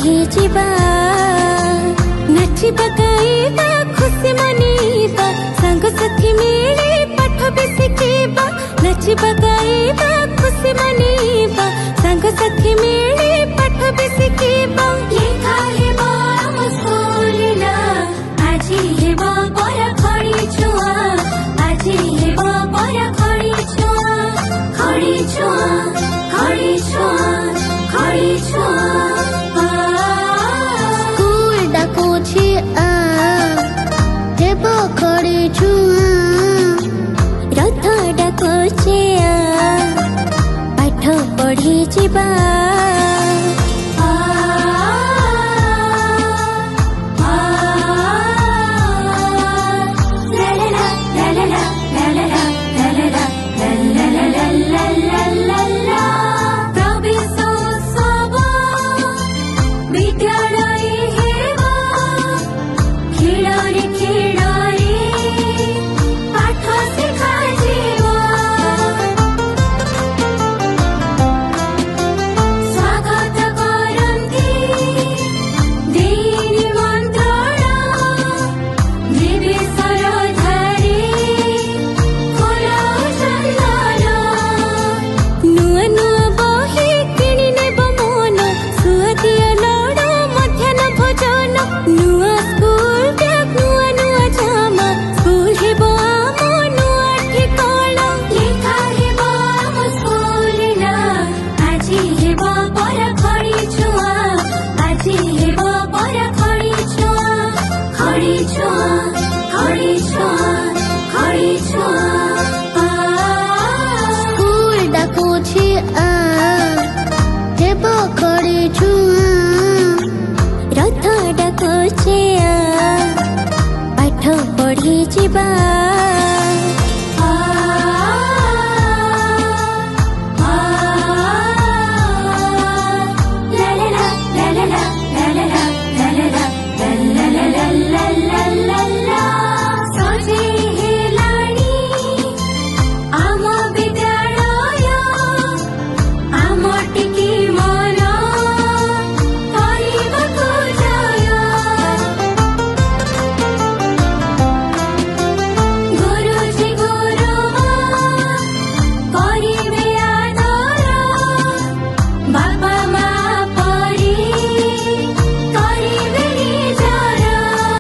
पढ़ी जीवा नाचिबा गाइबा खुशी मनीबा संग साथी मिली पाठ भी शिखिबा नाचिबा गाइबा खुशी मनीबा संग साथी मिली पाठ भी शिखिबा लेखा हेबो आम स्कूल ना आजी हेबो बड़ा खड़ी छुआ आजी हेबो बड़ा खड़ी छुआ खड़ी छुआ खड़ी छुआ खड़ी छुआ स्कूल डाकुछि आ हेबो खड़ी छुआ रथ डाकुछि आ पाठ पढ़ी जीवा स्कूल डाकुछि आ हेबो खड़ी छुआ रथ डाकुछि आ पाठ पढ़ी जीवा।